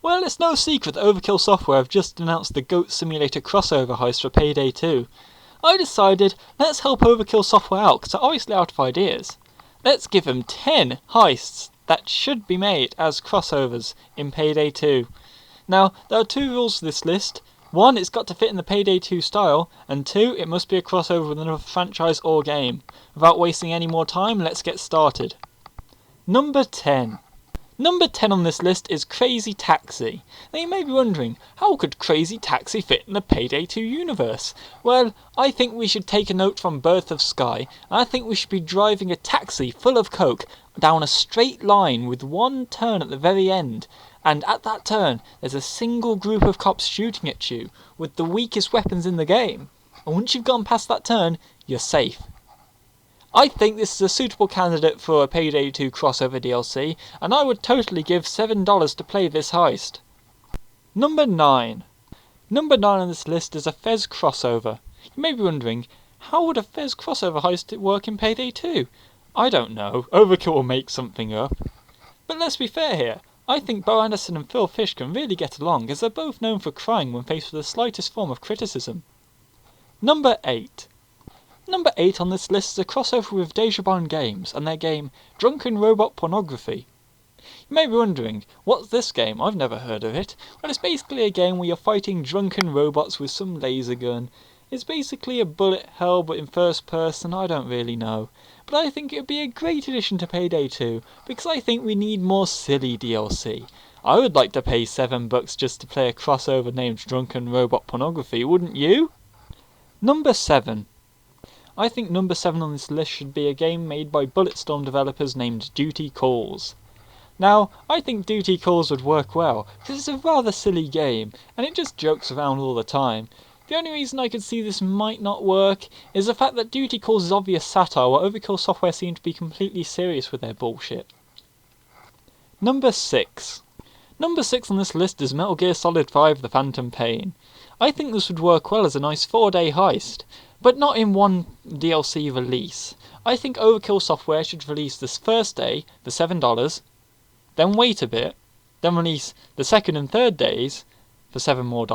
Well, it's no secret that Overkill Software have just announced the Goat Simulator crossover heist for Payday 2. I decided, let's help Overkill Software out, because they're obviously out of ideas. Let's give them 10 heists that should be made as crossovers in Payday 2. Now, there are 2 rules to this list. 1, it's got to fit in the Payday 2 style, and 2, it must be a crossover with another franchise or game. Without wasting any more time, let's get started. Number 10. Number 10 on this list is Crazy Taxi. Now you may be wondering, how could Crazy Taxi fit in the Payday 2 universe? Well, I think we should take a note from Birth of Sky, and I think we should be driving a taxi full of coke down a straight line with one turn at the very end. And at that turn, there's a single group of cops shooting at you with the weakest weapons in the game. And once you've gone past that turn, you're safe. I think this is a suitable candidate for a Payday 2 crossover DLC, and I would totally give $7 to play this heist. Number 9. Number 9 on this list is a Fez crossover. You may be wondering, how would a Fez crossover heist work in Payday 2? I don't know, Overkill will make something up. But let's be fair here, I think Bo Anderson and Phil Fish can really get along, as they're both known for crying when faced with the slightest form of criticism. Number 8. Number 8 on this list is a crossover with Deja Bond Games and their game Drunken Robot Pornography. You may be wondering, what's this game? I've never heard of it. Well, it's basically a game where you're fighting drunken robots with some laser gun. It's basically a bullet hell but in first person, I don't really know. But I think it would be a great addition to Payday 2, because I think we need more silly DLC. I would like to pay $7 just to play a crossover named Drunken Robot Pornography, wouldn't you? Number 7. I think number 7 on this list should be a game made by Bulletstorm developers named Duty Calls. Now, I think Duty Calls would work well, because it's a rather silly game, and it just jokes around all the time. The only reason I could see this might not work is the fact that Duty Calls is obvious satire, while Overkill Software seem to be completely serious with their bullshit. Number 6. Number 6 on this list is Metal Gear Solid 5 The Phantom Pain. I think this would work well as a nice 4-day heist, but not in one DLC release. I think Overkill Software should release this first day for $7, then wait a bit, then release the second and third days for $7 more.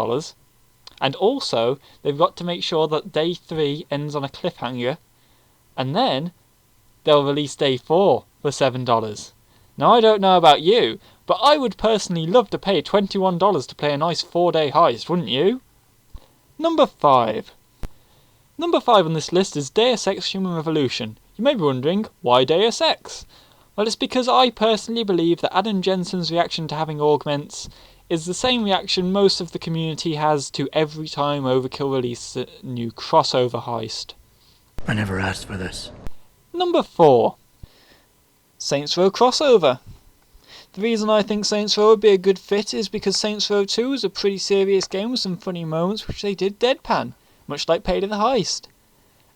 And also, they've got to make sure that day 3 ends on a cliffhanger, and then they'll release day 4 for $7. Now I don't know about you, but I would personally love to pay $21 to play a nice 4-day heist, wouldn't you? Number 5. Number 5 on this list is Deus Ex Human Revolution. You may be wondering, why Deus Ex? Well, it's because I personally believe that Adam Jensen's reaction to having augments is the same reaction most of the community has to every time Overkill releases a new crossover heist. I never asked for this. Number 4. Saints Row crossover. The reason I think Saints Row would be a good fit is because Saints Row 2 is a pretty serious game with some funny moments which they did deadpan, much like Payday the Heist.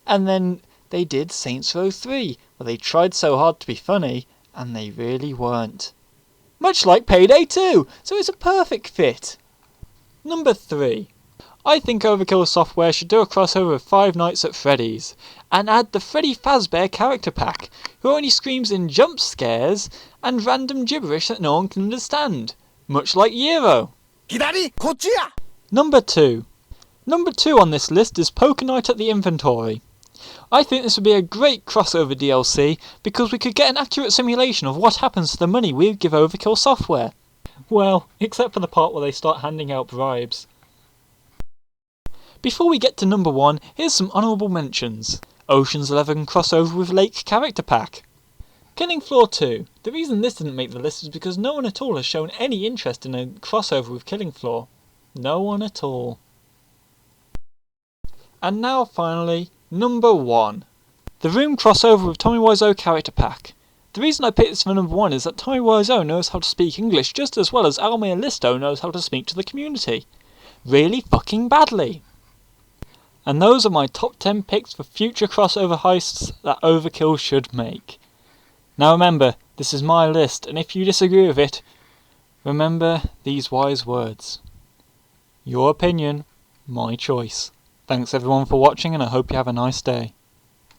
And then they did Saints Row 3, where they tried so hard to be funny, and they really weren't. Much like Payday 2, so it's a perfect fit. Number 3. I think Overkill Software should do a crossover with Five Nights at Freddy's, and add the Freddy Fazbear character pack, who only screams in jump scares and random gibberish that no one can understand, much like Euro. Number 2. Number 2 on this list is Poker Night at the Inventory. I think this would be a great crossover DLC because we could get an accurate simulation of what happens to the money we give Overkill Software. Well, except for the part where they start handing out bribes. Before we get to number 1, here's some honourable mentions. Ocean's 11 crossover with Lake character pack. Killing Floor 2. The reason this didn't make the list is because no one at all has shown any interest in a crossover with Killing Floor. No one at all. And now finally, number 1. The Room crossover with Tommy Wiseau character pack. The reason I picked this for number 1 is that Tommy Wiseau knows how to speak English just as well as Almir Listo knows how to speak to the community. Really fucking badly. And those are my top 10 picks for future crossover heists that Overkill should make. Now remember, this is my list, and if you disagree with it, remember these wise words. Your opinion, my choice. Thanks everyone for watching, and I hope you have a nice day.